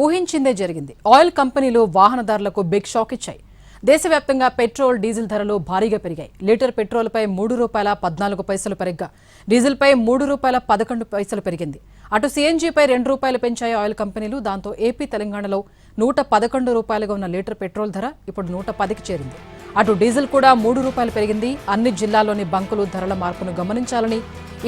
ఊహించిందే జరిగింది. ఆయిల్ కంపెనీలు వాహనదారులకు బిగ్ షాక్ ఇచ్చాయి. దేశవ్యాప్తంగా పెట్రోల్, డీజిల్ ధరలు భారీగా పెరిగాయి. లీటర్ పెట్రోల్పై ₹3.14 పెరగ్గా డీజిల్పై ₹3.11 పెరిగింది. అటు సీఎన్జీపై ₹2 పెంచాయి ఆయిల్ కంపెనీలు. దాంతో ఏపీ, తెలంగాణలో ₹111గా ఉన్న లీటర్ పెట్రోల్ ధర ఇప్పుడు ₹110కి చేరింది. అటు డీజిల్ కూడా ₹3 పెరిగింది. అన్ని జిల్లాల్లోని బంకులు ధరల మార్పును గమనించాలని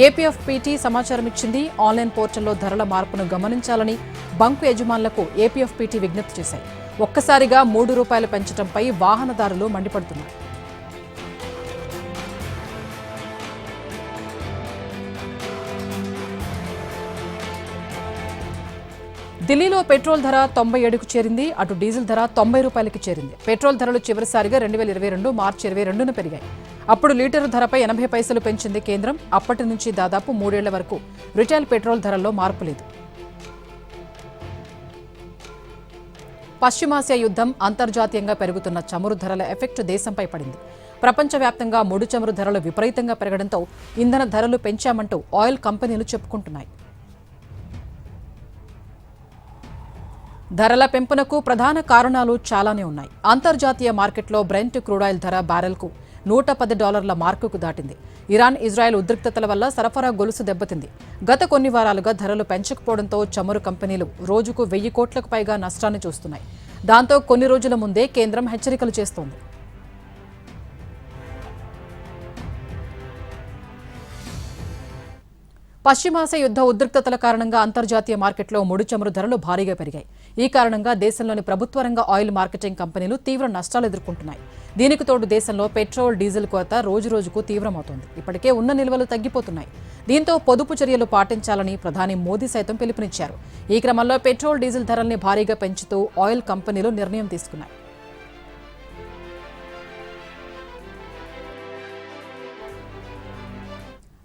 ఏపీఎఫ్పీటీ సమాచారం ఇచ్చింది. ఆన్లైన్ పోర్టల్లో ధరల మార్పును గమనించాలని బంకు యజమానులకు ఏపీఎఫ్పీటీ విజ్ఞప్తి చేశాయి. ఒక్కసారిగా ₹3 పెంచడంపై వాహనదారులు మండిపడుతున్నారు. ఢిల్లీలో పెట్రోల్ ధర 97కు చేరింది. అటు డీజిల్ ధర ₹90కి చేరింది. పెట్రోల్ ధరలు చివరిసారిగా 2022 మార్చి 22న పెరిగాయి. అప్పుడు లీటరు ధరపై 80 పైసలు పెంచింది కేంద్రం. అప్పటి నుంచి దాదాపు 3 ఏళ్ల వరకు రిటైల్ పెట్రోల్ ధరల్లో మార్పు లేదు. పశ్చిమాసియా యుద్ధం, అంతర్జాతీయంగా పెరుగుతున్న చమురు ధరల ఎఫెక్ట్ దేశంపై పడింది. ప్రపంచవ్యాప్తంగా ముడి చమురు ధరలు విపరీతంగా పెరగడంతో ఇంధన ధరలు పెంచామంటూ ఆయిల్ కంపెనీలు చెప్పుకుంటున్నాయి. ధరల పెంపునకు ప్రధాన కారణాలు చాలానే ఉన్నాయి. అంతర్జాతీయ మార్కెట్లో బ్రెంట్ క్రూడాయిల్ ధర బ్యారెల్కు $110 మార్కుకు దాటింది. ఇరాన్, ఇజ్రాయెల్ ఉద్రిక్తతల వల్ల సరఫరా గొలుసు దెబ్బతింది. గత కొన్ని వారాలుగా ధరలు పెంచకపోవడంతో చమురు కంపెనీలు రోజుకు 1000 కోట్లకు పైగా నష్టాన్ని చూస్తున్నాయి. దాంతో కొన్ని రోజుల ముందే కేంద్రం హెచ్చరికలు చేస్తోంది. పశ్చిమాసియా యుద్ధ ఉద్రిక్తతల కారణంగా అంతర్జాతీయ మార్కెట్లో ముడి చమురు ధరలు భారీగా పెరిగాయి. ఈ కారణంగా దేశంలోని ప్రభుత్వ రంగ ఆయిల్ మార్కెటింగ్ కంపెనీలు తీవ్ర నష్టాలు ఎదుర్కొంటున్నాయి. దీనికి తోడు దేశంలో పెట్రోల్, డీజిల్ కొరత రోజురోజుకు తీవ్రమవుతోంది. ఇప్పటికే ఉన్న నిల్వలు తగ్గిపోతున్నాయి. దీంతో పొదుపు చర్యలు పాటించాలని ప్రధాని మోదీ సైతం పిలుపునిచ్చారు. ఈ క్రమంలో పెట్రోల్, డీజిల్ ధరల్ని భారీగా పెంచుతూ ఆయిల్ కంపెనీలు నిర్ణయం తీసుకున్నాయి.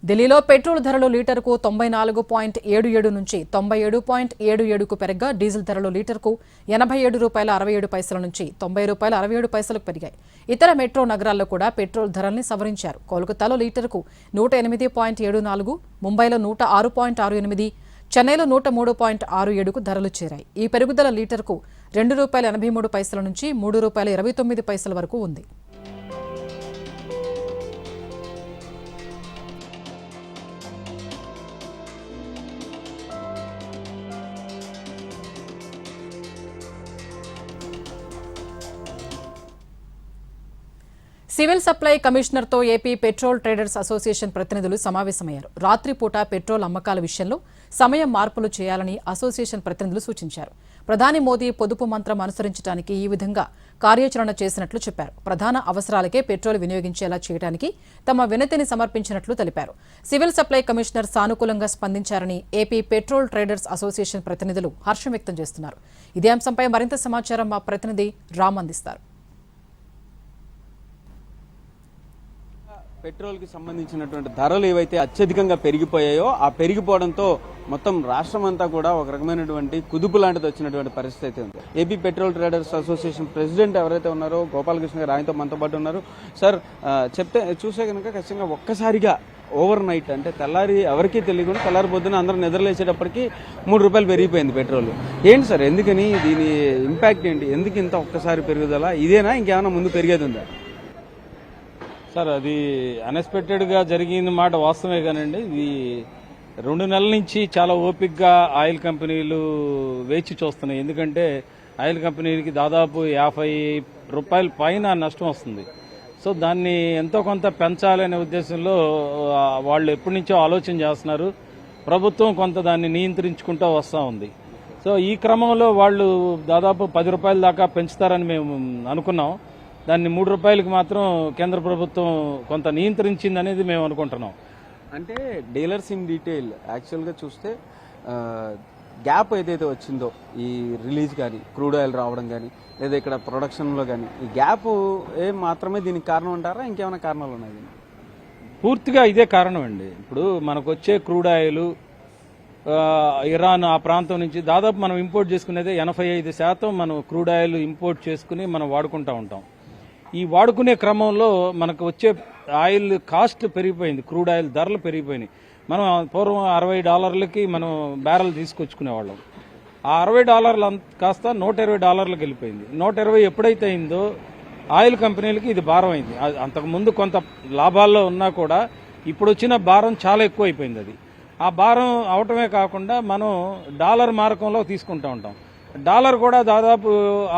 ఢిల్లీలో పెట్రోల్ ధరలు లీటర్కు 94.77 నుంచి 97.77కు పెరగ్గా డీజిల్ ధరలు లీటర్కు ₹87.67 నుంచి ₹90.67కు పెరిగాయి. ఇతర మెట్రో నగరాల్లో కూడా పెట్రోల్ ధరల్ని సవరించారు. కోల్కతాలో లీటర్కు 108.74, ముంబైలో 106.68, చెన్నైలో 103.67కు ధరలు చేరాయి. ఈ పెరుగుదల లీటర్కు ₹2.83 నుంచి ₹3.29 వరకు ఉంది. సివిల్ సప్లై కమిషనర్తో ఏపీ పెట్రోల్ ట్రేడర్స్ అసోసియేషన్ ప్రతినిధులు సమావేశమయ్యారు. రాత్రిపూట పెట్రోల్ అమ్మకాల విషయంలో సమయం మార్పులు చేయాలని అసోసియేషన్ ప్రతినిధులు సూచించారు. ప్రధాని మోదీ పొదుపు మంత్రం అనుసరించడానికి ఈ విధంగా కార్యాచరణ చేసినట్లు చెప్పారు. ప్రధాన అవసరాలకే పెట్రోల్ వినియోగించేలా చేయడానికి తమ వినతిని సమర్పించినట్లు తెలిపారు. సివిల్ సప్లై కమిషనర్ సానుకూలంగా స్పందించారని ఏపీ పెట్రోల్ ట్రేడర్స్ అసోసియేషన్ ప్రతినిధులు హర్షం వ్యక్తం చేస్తున్నారు. ఇదే అంశంపై మరింత సమాచారం మా ప్రతినిధి రామ్ అందిస్తారు. పెట్రోల్కి సంబంధించినటువంటి ధరలు ఏవైతే అత్యధికంగా పెరిగిపోయాయో ఆ పెరిగిపోవడంతో మొత్తం రాష్ట్రం అంతా కూడా ఒక రకమైనటువంటి కుదుపు లాంటిది వచ్చినటువంటి పరిస్థితి అయితే ఉంది. AP petrol traders association president ఎవరైతే ఉన్నారో గోపాలకృష్ణ గారు ఆయనతో మనతో పాటు ఉన్నారు. సార్, చెప్తే చూసే కనుక ఖచ్చితంగా ఒక్కసారిగా ఓవర్ నైట్ అంటే తెల్లారి ఎవరికీ తెలియకుండా తెల్లారి పొద్దున అందరూ నిద్రలేసేటప్పటికి ₹3 పెరిగిపోయింది పెట్రోల్. ఏంటి సార్, ఎందుకని, దీని ఇంపాక్ట్ ఏంటి, ఎందుకు ఇంత ఒక్కసారి పెరుగుదల, ఇదేనా ఇంకేమైనా ముందు పెరిగేది ఉందా? సార్, అది అన్ఎక్స్పెక్టెడ్గా జరిగిన మాట వాస్తవమే కానండి. ఇది 2 నెలల నుంచి చాలా ఓపిక్గా ఆయిల్ కంపెనీలు వేచి చూస్తున్నాయి. ఎందుకంటే ఆయిల్ కంపెనీలకి దాదాపు ₹50 పైన నష్టం వస్తుంది. సో దాన్ని ఎంతో కొంత పెంచాలనే ఉద్దేశంలో వాళ్ళు ఎప్పటి నుంచో ఆలోచన చేస్తున్నారు. ప్రభుత్వం కొంత దాన్ని నియంత్రించుకుంటూ వస్తూ ఉంది. సో ఈ క్రమంలో వాళ్ళు దాదాపు ₹10 దాకా పెంచుతారని మేము అనుకున్నాం. దాన్ని ₹3కి మాత్రం కేంద్ర ప్రభుత్వం కొంత నియంత్రించింది అనేది మేము అనుకుంటున్నాం. అంటే డీలర్స్ ఇన్ డీటెయిల్ యాక్చువల్గా చూస్తే గ్యాప్ ఏదైతే వచ్చిందో ఈ రిలీజ్ కానీ, క్రూడ్ ఆయిల్ రావడం కానీ, లేదా ఇక్కడ ప్రొడక్షన్లో కానీ, ఈ గ్యాప్ మాత్రమే దీనికి కారణం అంటారా, ఇంకేమైనా కారణాలు ఉన్నాయి? పూర్తిగా ఇదే కారణం అండి. ఇప్పుడు మనకు వచ్చే క్రూడ్ ఆయిల్ ఇరాన్ ఆ ప్రాంతం నుంచి దాదాపు మనం ఇంపోర్ట్ చేసుకునేదే 85% మనం క్రూడ్ ఆయిల్ ఇంపోర్ట్ చేసుకుని మనం వాడుకుంటూ ఉంటాం. ఈ వాడుకునే క్రమంలో మనకు వచ్చే ఆయిల్ కాస్ట్ పెరిగిపోయింది, క్రూడ్ ఆయిల్ ధరలు పెరిగిపోయినాయి. మనం పూర్వం $60కి మనం బ్యారెల్ తీసుకొచ్చుకునేవాళ్ళం. ఆ $60 కాస్త $120 వెళ్ళిపోయింది. 120 ఎప్పుడైతే అయిందో ఆయిల్ కంపెనీలకి ఇది భారం అయింది. అంతకుముందు కొంత లాభాల్లో ఉన్నా కూడా ఇప్పుడు వచ్చిన భారం చాలా ఎక్కువ అయిపోయింది. అది ఆ భారం అవటమే కాకుండా మనం డాలర్ మారకంలో తీసుకుంటూ ఉంటాం. డాలర్ కూడా దాదాపు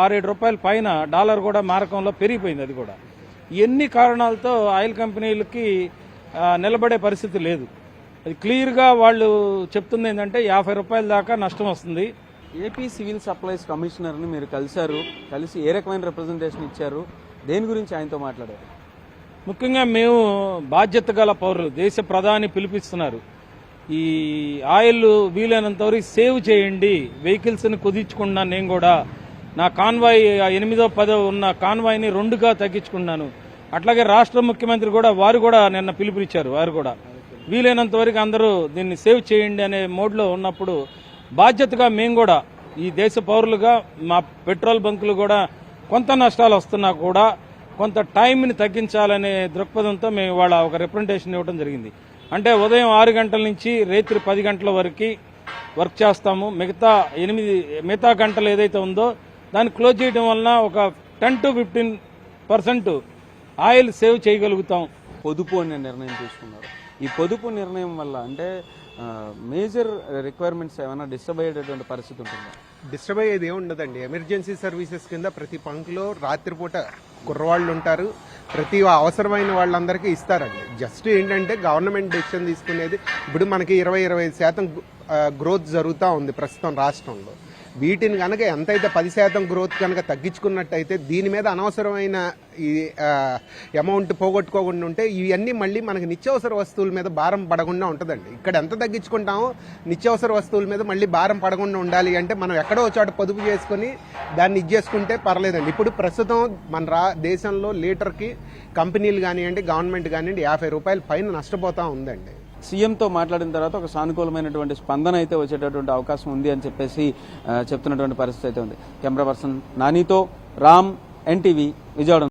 $6-7 పైన డాలర్ కూడా మారకంలో పెరిగిపోయింది. అది కూడా ఎన్ని కారణాలతో ఆయిల్ కంపెనీలకి నిలబడే పరిస్థితి లేదు. అది క్లియర్గా వాళ్ళు చెప్తుంది ఏంటంటే $50 దాకా నష్టం వస్తుంది. ఏపీ సివిల్ సప్లైస్ కమిషనర్ని మీరు కలిసి ఏ రకమైన రిప్రజెంటేషన్ ఇచ్చారు, దేని గురించి ఆయనతో మాట్లాడారు? ముఖ్యంగా మేము బాధ్యత గల పౌరులు, దేశ ప్రధాని పిలిపిస్తున్నారు, ఈ ఆయిల్ వీలైనంత వరకు సేవ్ చేయండి, వెహికల్స్ని కుదించుకున్నాను. నేను కూడా నా కాన్వాయ్ 8-10 ఉన్న కాన్వాయ్ని 2గా తగ్గించుకున్నాను. అట్లాగే రాష్ట్ర ముఖ్యమంత్రి కూడా వారు కూడా నిన్న పిలుపునిచ్చారు. వారు కూడా వీలైనంత వరకు అందరూ దీన్ని సేవ్ చేయండి అనే మోడ్లో ఉన్నప్పుడు బాధ్యతగా మేము కూడా ఈ దేశ పౌరులుగా మా పెట్రోల్ బంకులు కూడా కొంత నష్టాలు వస్తున్నా కూడా కొంత టైంని తగ్గించాలనే దృక్పథంతో మేము ఇవాళ ఒక రిప్రజెంటేషన్ ఇవ్వడం జరిగింది. అంటే ఉదయం 6 గంటల నుంచి రాత్రి 10 గంటల వరకు వర్క్ చేస్తాము. మిగతా గంటలు ఏదైతే ఉందో దాన్ని క్లోజ్ చేయడం వలన ఒక 10-15% ఆయిల్ సేవ్ చేయగలుగుతాం. పొదుపు అనే నిర్ణయం తీసుకున్నారు. ఈ పొదుపు నిర్ణయం వల్ల అంటే మేజర్ రిక్వైర్మెంట్స్ ఏమైనా డిస్టర్బ్ అయ్యేటటువంటి పరిస్థితి ఉంటుందా? డిస్టర్బ్ అయ్యేది ఏమి ఉండదండి. ఎమర్జెన్సీ సర్వీసెస్ కింద ప్రతి పంక్లో రాత్రిపూట కుర్రవాళ్ళు ఉంటారు. ప్రతి అవసరమైన వాళ్ళందరికీ ఇస్తారండి. జస్ట్ ఏంటంటే గవర్నమెంట్ డెసిషన్ తీసుకునేది ఇప్పుడు మనకి 20-25% గ్రోత్ జరుగుతూ ఉంది ప్రస్తుతం రాష్ట్రంలో. వీటిని కనుక ఎంతైతే 10% గ్రోత్ కనుక తగ్గించుకున్నట్టయితే దీని మీద అనవసరమైన ఈ అమౌంట్ పోగొట్టుకోకుండా ఉంటే ఇవన్నీ మళ్ళీ మనకి నిత్యావసర వస్తువుల మీద భారం పడకుండా ఉంటుందండి. ఇక్కడ ఎంత తగ్గించుకుంటామో నిత్యావసర వస్తువుల మీద మళ్ళీ భారం పడకుండా ఉండాలి అంటే మనం ఎక్కడో చోట పొదుపు చేసుకుని దాన్ని ఇచ్చేసుకుంటే పర్లేదండి. ఇప్పుడు ప్రస్తుతం మన దేశంలో లీటర్కి కంపెనీలు కానివ్వండి, గవర్నమెంట్ కానివ్వండి ₹50 పైన నష్టపోతూ ఉందండి. సీఎంతో మాట్లాడిన తర్వాత ఒక సానుకూలమైనటువంటి స్పందన అయితే వచ్చేటటువంటి అవకాశం ఉంది అని చెప్పేసి చెప్తున్నటువంటి పరిస్థితి అయితే ఉంది. కెమెరా పర్సన్ నానితో రామ్, NTV, విజయవాడ.